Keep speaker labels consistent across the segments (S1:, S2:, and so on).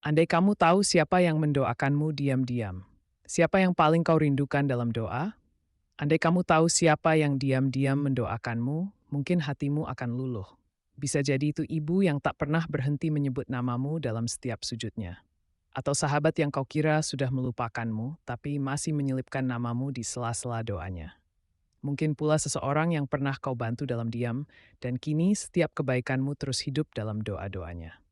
S1: Andai kamu tahu siapa yang mendoakanmu diam-diam, siapa yang paling kau rindukan dalam doa? Andai kamu tahu siapa yang diam-diam mendoakanmu, mungkin hatimu akan luluh. Bisa jadi itu ibu yang tak pernah berhenti menyebut namamu dalam setiap sujudnya. Atau sahabat yang kau kira sudah melupakanmu, tapi masih menyelipkan namamu di sela-sela doanya. Mungkin pula seseorang yang pernah kau bantu dalam diam, dan kini setiap kebaikanmu terus hidup dalam doa-doanya.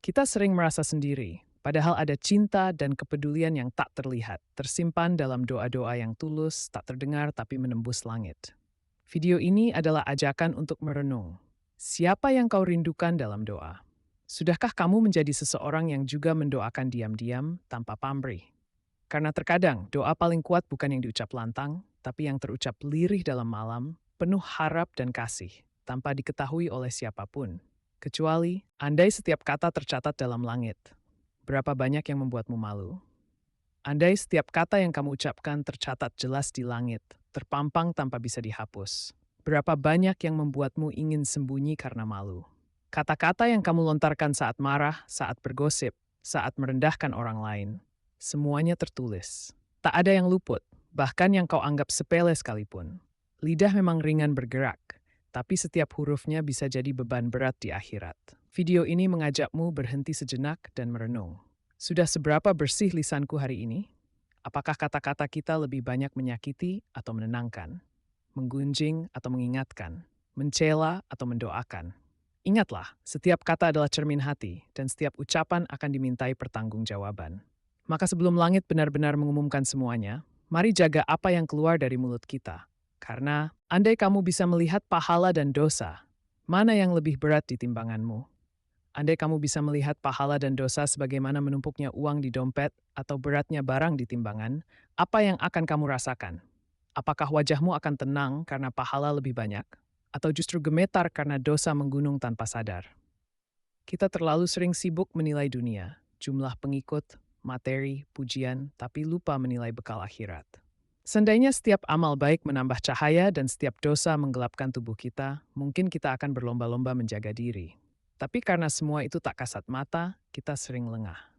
S1: Kita sering merasa sendiri, padahal ada cinta dan kepedulian yang tak terlihat, tersimpan dalam doa-doa yang tulus, tak terdengar tapi menembus langit. Video ini adalah ajakan untuk merenung. Siapa yang kau rindukan dalam doa? Sudahkah kamu menjadi seseorang yang juga mendoakan diam-diam tanpa pamrih? Karena terkadang doa paling kuat bukan yang diucap lantang, tapi yang terucap lirih dalam malam, penuh harap dan kasih, tanpa diketahui oleh siapapun. Kecuali, andai setiap kata tercatat dalam langit, berapa banyak yang membuatmu malu? Andai setiap kata yang kamu ucapkan tercatat jelas di langit, terpampang tanpa bisa dihapus, berapa banyak yang membuatmu ingin sembunyi karena malu? Kata-kata yang kamu lontarkan saat marah, saat bergosip, saat merendahkan orang lain, semuanya tertulis. Tak ada yang luput, bahkan yang kau anggap sepele sekalipun. Lidah memang ringan bergerak, tapi setiap hurufnya bisa jadi beban berat di akhirat. Video ini mengajakmu berhenti sejenak dan merenung. Sudah seberapa bersih lisanku hari ini? Apakah kata-kata kita lebih banyak menyakiti atau menenangkan? Menggunjing atau mengingatkan? Mencela atau mendoakan? Ingatlah, setiap kata adalah cermin hati, dan setiap ucapan akan dimintai pertanggungjawaban. Maka sebelum langit benar-benar mengumumkan semuanya, mari jaga apa yang keluar dari mulut kita. Karena, andai kamu bisa melihat pahala dan dosa, mana yang lebih berat di timbanganmu? Andai kamu bisa melihat pahala dan dosa sebagaimana menumpuknya uang di dompet atau beratnya barang di timbangan, apa yang akan kamu rasakan? Apakah wajahmu akan tenang karena pahala lebih banyak? Atau justru gemetar karena dosa menggunung tanpa sadar? Kita terlalu sering sibuk menilai dunia, jumlah pengikut, materi, pujian, tapi lupa menilai bekal akhirat. Seandainya setiap amal baik menambah cahaya dan setiap dosa menggelapkan tubuh kita, mungkin kita akan berlomba-lomba menjaga diri. Tapi karena semua itu tak kasat mata, kita sering lengah.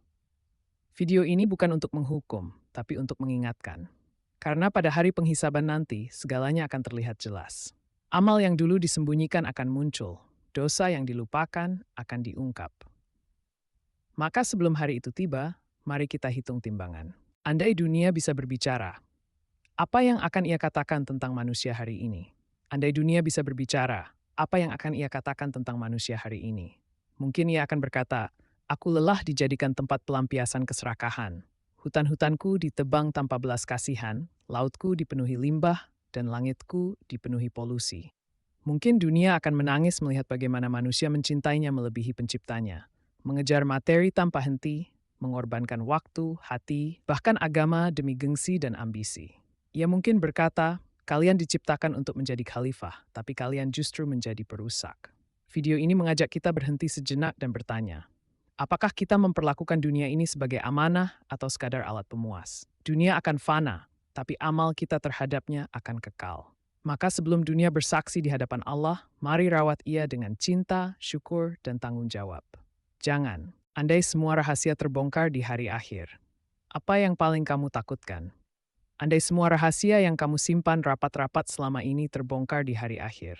S1: Video ini bukan untuk menghukum, tapi untuk mengingatkan. Karena pada hari penghisaban nanti, segalanya akan terlihat jelas. Amal yang dulu disembunyikan akan muncul, dosa yang dilupakan akan diungkap. Maka sebelum hari itu tiba, mari kita hitung timbangan. Andai dunia bisa berbicara, apa yang akan ia katakan tentang manusia hari ini? Andai dunia bisa berbicara, apa yang akan ia katakan tentang manusia hari ini? Mungkin ia akan berkata, aku lelah dijadikan tempat pelampiasan keserakahan. Hutan-hutanku ditebang tanpa belas kasihan, lautku dipenuhi limbah, dan langitku dipenuhi polusi. Mungkin dunia akan menangis melihat bagaimana manusia mencintainya melebihi penciptanya, mengejar materi tanpa henti, mengorbankan waktu, hati, bahkan agama demi gengsi dan ambisi. Ia mungkin berkata, kalian diciptakan untuk menjadi khalifah, tapi kalian justru menjadi perusak. Video ini mengajak kita berhenti sejenak dan bertanya, apakah kita memperlakukan dunia ini sebagai amanah atau sekadar alat pemuas? Dunia akan fana, tapi amal kita terhadapnya akan kekal. Maka sebelum dunia bersaksi di hadapan Allah, mari rawat ia dengan cinta, syukur, dan tanggung jawab. Jangan, andai semua rahasia terbongkar di hari akhir. Apa yang paling kamu takutkan? Andai semua rahasia yang kamu simpan rapat-rapat selama ini terbongkar di hari akhir.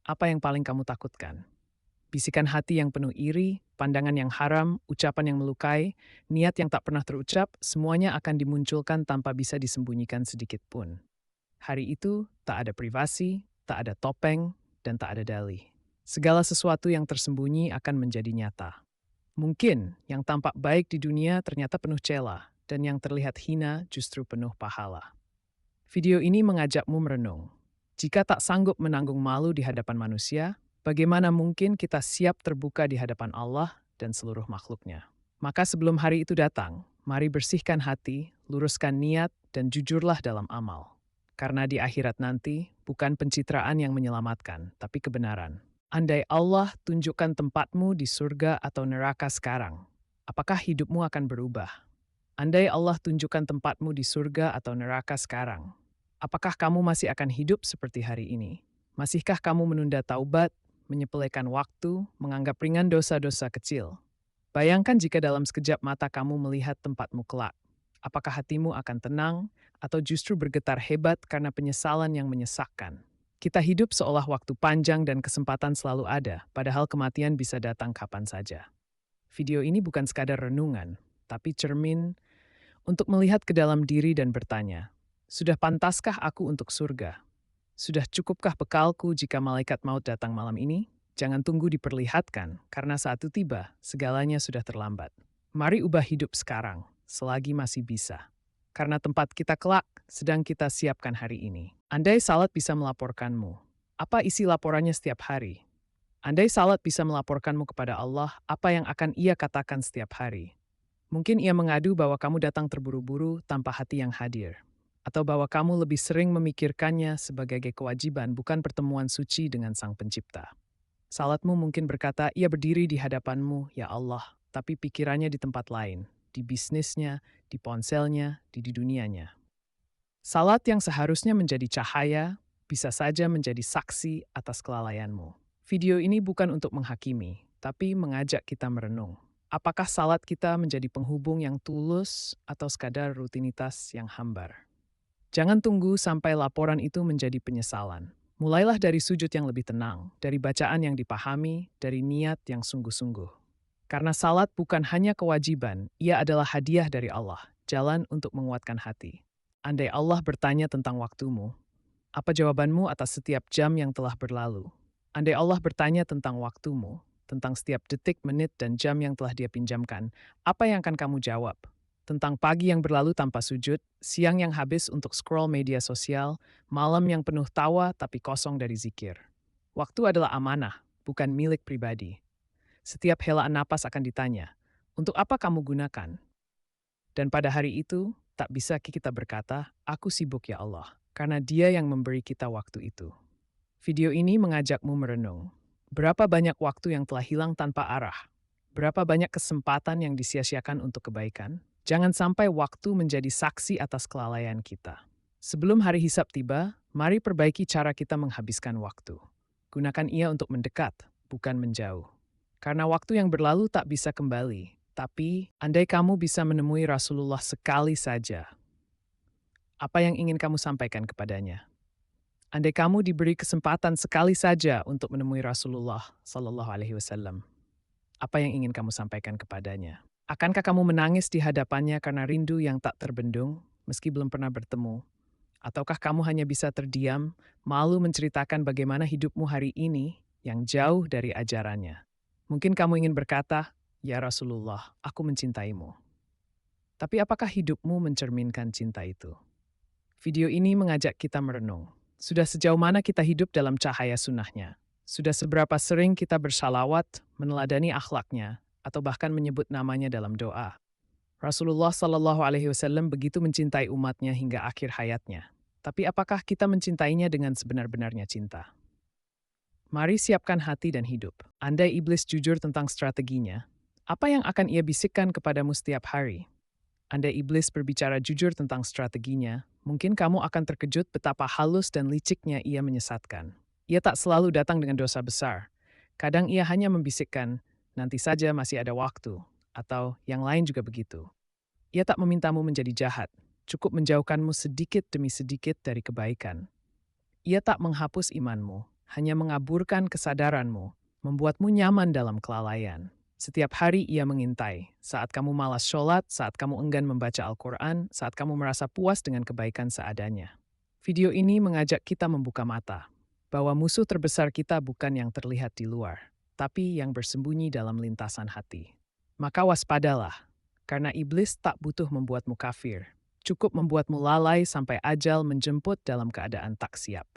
S1: Apa yang paling kamu takutkan? Bisikan hati yang penuh iri, pandangan yang haram, ucapan yang melukai, niat yang tak pernah terucap, semuanya akan dimunculkan tanpa bisa disembunyikan sedikit pun. Hari itu, tak ada privasi, tak ada topeng, dan tak ada dalih. Segala sesuatu yang tersembunyi akan menjadi nyata. Mungkin yang tampak baik di dunia ternyata penuh cela, dan yang terlihat hina justru penuh pahala. Video ini mengajakmu merenung. Jika tak sanggup menanggung malu di hadapan manusia, bagaimana mungkin kita siap terbuka di hadapan Allah dan seluruh makhluknya? Maka sebelum hari itu datang, mari bersihkan hati, luruskan niat, dan jujurlah dalam amal. Karena di akhirat nanti, bukan pencitraan yang menyelamatkan, tapi kebenaran. Andai Allah tunjukkan tempatmu di surga atau neraka sekarang, apakah hidupmu akan berubah? Andai Allah tunjukkan tempatmu di surga atau neraka sekarang, apakah kamu masih akan hidup seperti hari ini? Masihkah kamu menunda taubat, menyepelekan waktu, menganggap ringan dosa-dosa kecil? Bayangkan jika dalam sekejap mata kamu melihat tempatmu kelak. Apakah hatimu akan tenang atau justru bergetar hebat karena penyesalan yang menyesakkan? Kita hidup seolah waktu panjang dan kesempatan selalu ada, padahal kematian bisa datang kapan saja. Video ini bukan sekadar renungan, tapi cermin untuk melihat ke dalam diri dan bertanya, sudah pantaskah aku untuk surga? Sudah cukupkah bekalku jika malaikat maut datang malam ini? Jangan tunggu diperlihatkan, karena saat itu tiba, segalanya sudah terlambat. Mari ubah hidup sekarang, selagi masih bisa. Karena tempat kita kelak, sedang kita siapkan hari ini. Andai Salat bisa melaporkanmu, apa isi laporannya setiap hari? Andai Salat bisa melaporkanmu kepada Allah, apa yang akan ia katakan setiap hari? Mungkin ia mengadu bahwa kamu datang terburu-buru tanpa hati yang hadir. Atau bahwa kamu lebih sering memikirkannya sebagai kewajiban bukan pertemuan suci dengan Sang Pencipta. Salatmu mungkin berkata, ia berdiri di hadapanmu, ya Allah, tapi pikirannya di tempat lain, di bisnisnya, di ponselnya, di dunianya. Salat yang seharusnya menjadi cahaya, bisa saja menjadi saksi atas kelalaianmu. Video ini bukan untuk menghakimi, tapi mengajak kita merenung. Apakah salat kita menjadi penghubung yang tulus atau sekadar rutinitas yang hambar? Jangan tunggu sampai laporan itu menjadi penyesalan. Mulailah dari sujud yang lebih tenang, dari bacaan yang dipahami, dari niat yang sungguh-sungguh. Karena salat bukan hanya kewajiban, ia adalah hadiah dari Allah, jalan untuk menguatkan hati. Andai Allah bertanya tentang waktumu, apa jawabanmu atas setiap jam yang telah berlalu? Andai Allah bertanya tentang waktumu, tentang setiap detik, menit, dan jam yang telah Dia pinjamkan, apa yang akan kamu jawab? Tentang pagi yang berlalu tanpa sujud, siang yang habis untuk scroll media sosial, malam yang penuh tawa tapi kosong dari zikir. Waktu adalah amanah, bukan milik pribadi. Setiap helaan napas akan ditanya, untuk apa kamu gunakan? Dan pada hari itu, tak bisa kita berkata, aku sibuk ya Allah, karena Dia yang memberi kita waktu itu. Video ini mengajakmu merenung. Berapa banyak waktu yang telah hilang tanpa arah? Berapa banyak kesempatan yang disia-siakan untuk kebaikan? Jangan sampai waktu menjadi saksi atas kelalaian kita. Sebelum hari hisab tiba, mari perbaiki cara kita menghabiskan waktu. Gunakan ia untuk mendekat, bukan menjauh. Karena waktu yang berlalu tak bisa kembali. Tapi, andai kamu bisa menemui Rasulullah sekali saja, apa yang ingin kamu sampaikan kepadanya? Andai kamu diberi kesempatan sekali saja untuk menemui Rasulullah Sallallahu Alaihi Wasallam, apa yang ingin kamu sampaikan kepadanya? Akankah kamu menangis di hadapannya karena rindu yang tak terbendung, meski belum pernah bertemu? Ataukah kamu hanya bisa terdiam, malu menceritakan bagaimana hidupmu hari ini yang jauh dari ajarannya? Mungkin kamu ingin berkata, ya Rasulullah, aku mencintaimu. Tapi apakah hidupmu mencerminkan cinta itu? Video ini mengajak kita merenung. Sudah sejauh mana kita hidup dalam cahaya sunnahnya? Sudah seberapa sering kita bersalawat, meneladani akhlaknya, atau bahkan menyebut namanya dalam doa? Rasulullah Shallallahu Alaihi Wasallam begitu mencintai umatnya hingga akhir hayatnya. Tapi apakah kita mencintainya dengan sebenar-benarnya cinta? Mari siapkan hati dan hidup. Andai iblis jujur tentang strateginya, apa yang akan ia bisikkan kepadamu setiap hari? Andai iblis berbicara jujur tentang strateginya, mungkin kamu akan terkejut betapa halus dan liciknya ia menyesatkan. Ia tak selalu datang dengan dosa besar. Kadang ia hanya membisikkan, nanti saja masih ada waktu, atau yang lain juga begitu. Ia tak memintamu menjadi jahat, cukup menjauhkanmu sedikit demi sedikit dari kebaikan. Ia tak menghapus imanmu, hanya mengaburkan kesadaranmu, membuatmu nyaman dalam kelalaian. Setiap hari ia mengintai, saat kamu malas sholat, saat kamu enggan membaca Al-Quran, saat kamu merasa puas dengan kebaikan seadanya. Video ini mengajak kita membuka mata, bahwa musuh terbesar kita bukan yang terlihat di luar, tapi yang bersembunyi dalam lintasan hati. Maka waspadalah, karena iblis tak butuh membuatmu kafir, cukup membuatmu lalai sampai ajal menjemput dalam keadaan tak siap.